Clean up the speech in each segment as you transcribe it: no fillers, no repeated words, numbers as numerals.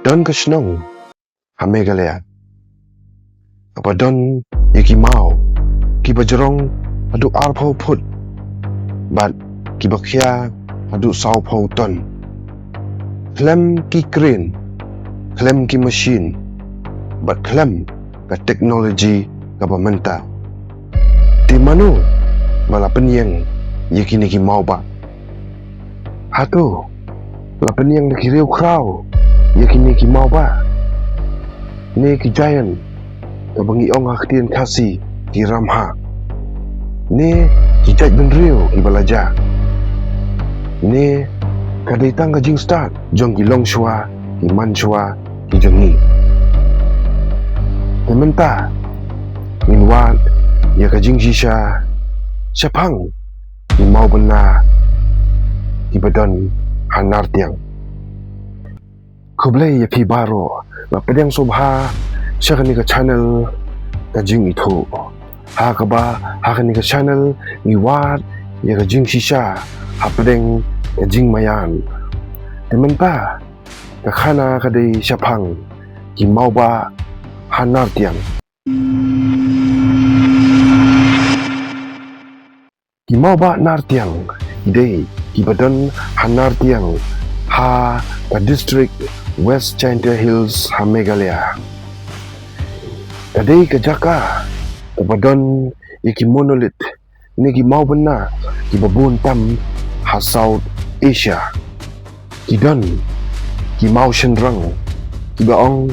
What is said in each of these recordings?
Don ka shnong hamegalea. Apa don yaki mau ki bajrong adu arpho put. But ki bakhia adu saupho ton. Klem ki crane, klem ki machine. But klem ka teknologi ka pamenta. Di mano bala penyeng yaki ni ki mau ba. Hatu la penyeng de ki riu krau yaki ni ki mau ba. Ni ki giant ka bangi ong aktien kasi ki Ramhah. Ni ki Jait bynriew ki balaja. Ni ka datang ka Jingstad jong ki long shwa ki man shwa ki jongi. Tementa min wat ya ka jing shisha syapang ki mawbynna ki badan Nartiang. Kublay ya pi baro la pedang subha syakani ka channel ka jing itu. Ha ka ba hakani ka channel ni wat ya ka jing shisha ha pedang ka jing mayan. Tementa ka khana ka dei syapang ki mawba Nartiang. Ki mawba Nartiang idei ki badan Nartiang ha ka district West China Hills ha Meghalaya. Kadai ka jaka ka badan iki MONOLITH ni ki mawbynna ki babun tam ha South Asia. Ki don ki mau shenrang ki baong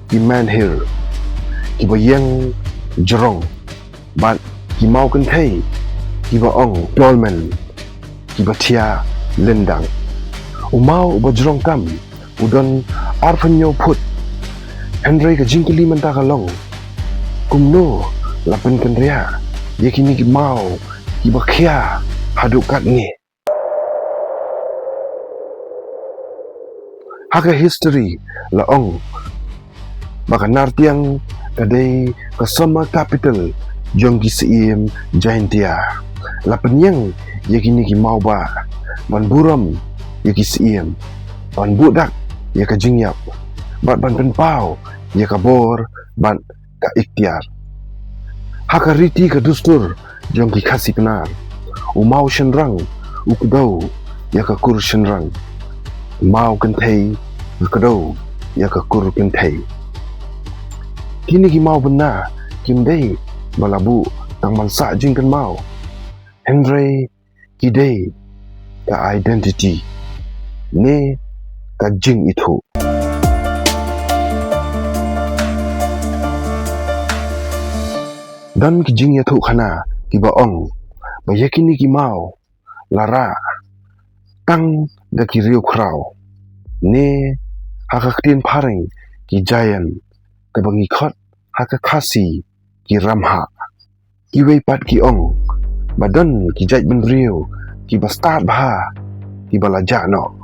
ki manhir ki bayang jong bat ki mau kenthei ki baong dolmen ki batia lendang. Umau bajrong tam udon arpanyo put hynrei ka jingkili menta kalong kumno lapen kenria yakini ki mau ki bakhia hadukat ni. Haka histori laong baka Nartiang kadai ka sama capital jong ki siem Jaintia lapen yang yakini ki mau ba ban buram yaki siem ban budak ya ka jingyap bat ban penpau ya ka bor bat ka ikhtiar. Haka riti ka dustur jong ki khasi penar umau shenrang ukdau ya ka kur shenrang mau kenthei ukdau ya ka kur kenthei. Kini ki mau bynna kimdei balabu tang mansa jingkan mau hynrei kidei ka identity ni ka jing itu. Dan ki jing itu khana ki baong bayakini ki mau lara tang da ki riu krau ni haka ktien pareng ki giant ka bangi khot haka khasi ki Ramhah ki weipat ki ong badan ki Jait bynriew ki bastard bha ki balaja no.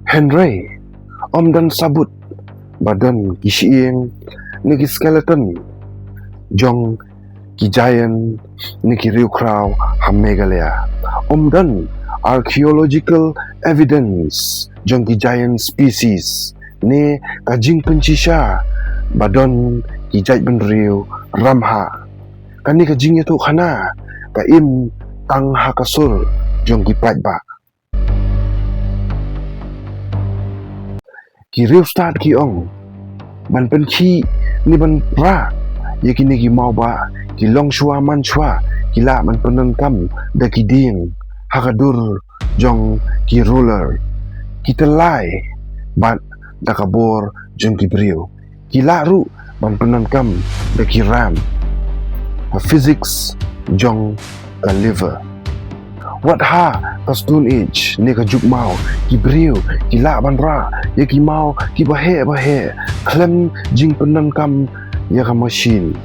Hynrei om dan sabut badan ki sieng ni ki skeleton jong ki giant ni ki riu krau ha Meghalaya. Om dan archaeological evidence jong ki giant species ni ka jing penchisha badan ki Jait bynriew Ramhah kani ka jing itu khana ka im tang hakasur jong ki pratba. Ki riu start ki ong ban pen khi ni ban pra yakini ki mau ba ki long shwa man shwa ki la man penan kam da ki ding hakadur jong ki ruler ki telai bat da kabor jong ki briu ki la ru ban penan kam da ki ram ha physics jong ka liver. Wat ha ka stone age ni ka juk mau ki briu ki la ban ra ya ki mau ki bahe klem jing penan kam ya ka machine.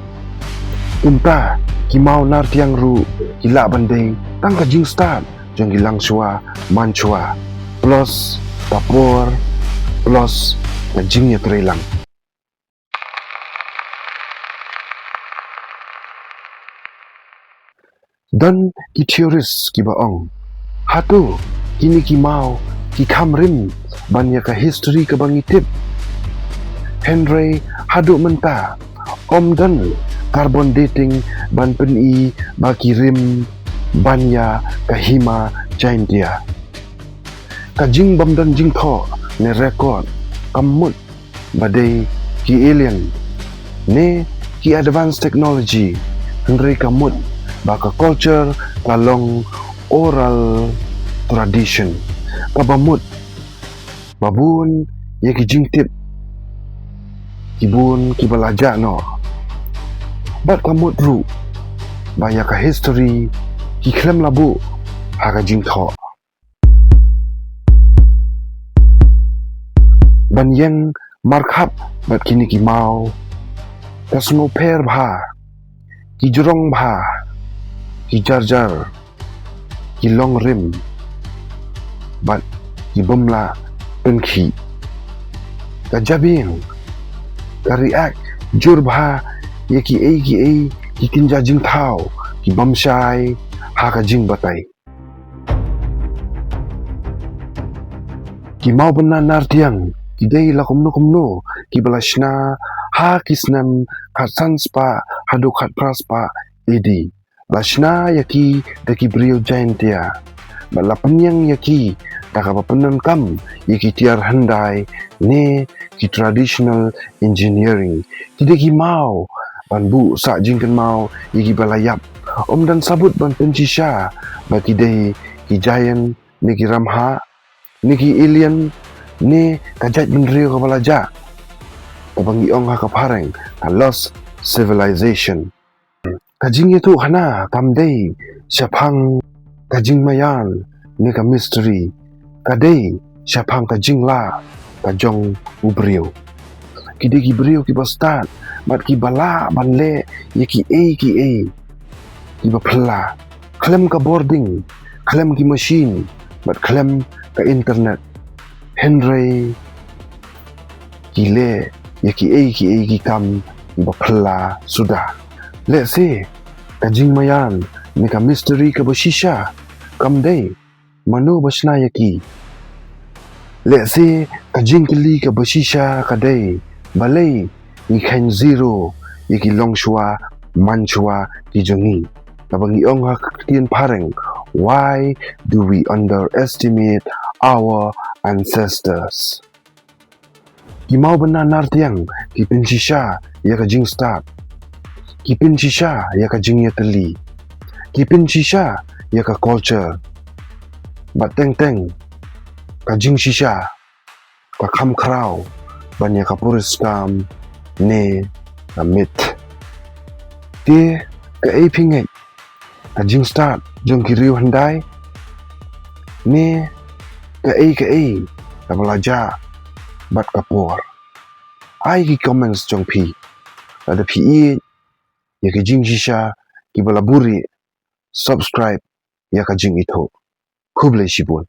Unta ki mau Nartiang ru ki la bandeng tang ka Jingstad jong ki lang shwa man shwa plus tapor plus ka jing ya trelang. Dan ki teoris ki baong hatu kini ki mau ki kamrim ban ya ka histori ka bangitip hynrei haduk menta om dan carbon dating ban peni baki rim banya kahima jaintia kajing bam dan jing tho ne record kamut badai ki alien ne ki advanced technology hynrei kamut baka culture kalong oral tradition kabamut babun ya ki jingtip kibun kibalaja no bat kamut ru baya ka history ki klem labu haga jing tho ban yang markhap bat kini ki mau kasno per bha ki jrong bha ki jar ki long rim bat ki bumla penki ka jabing ka react jur bha ye ki ki kinja jing thau ki bamshai ha ka jing batai ki mawbynna nartiang ki dei la kumno ki bala shna ha kisnam khat sanspa hadu khat praspa idi la shna yaki deki brio jaintia bala penyang yaki taka papenan kam yaki tiar handai ne ki traditional engineering ki deki mau ban bu sa jingkan mau yaki balayap om dan sabut ban pencisha baki dei ki giant ne ki Ramhah ne ki alien ne ka Jait bynriew ka balaja kabangi ong ha ka pareng ka lost civilization kajing itu hana kamdei syapang kajing mayan ne ka mystery kadei syapang kajing la ka jong bynriew kide ki brio ki bastat bat ki bala banle ye ki ki bapla klem ka boarding klem ki machine bat klem ka internet hynrei ki le ye ki ki kam ki bapla sudah let's say kajing mayan ni ka mystery ka bashisha kam day mano bashna yaki let's say kajing kili ka bashisha ka day balay ni kine zero yaki longshwa manchwa ki jongi kabangi ong ha tien pareng why do we underestimate our ancestors ki mawbynna nartiang ki pinshisha ya ka Jingstad ki pinshisha ya ka jingyatali ki pinshisha ya ka culture bat teng ka jingshisha ka kham krau ban ya ka puriskam ne ka mit te ka pingai ka Jingstad jong ki riu handai ne ka ka balaja bat kapor ai ki comments jong pi ada pi ya ka jingshisha ki balaburi subscribe ya ka jing ito kuble shibun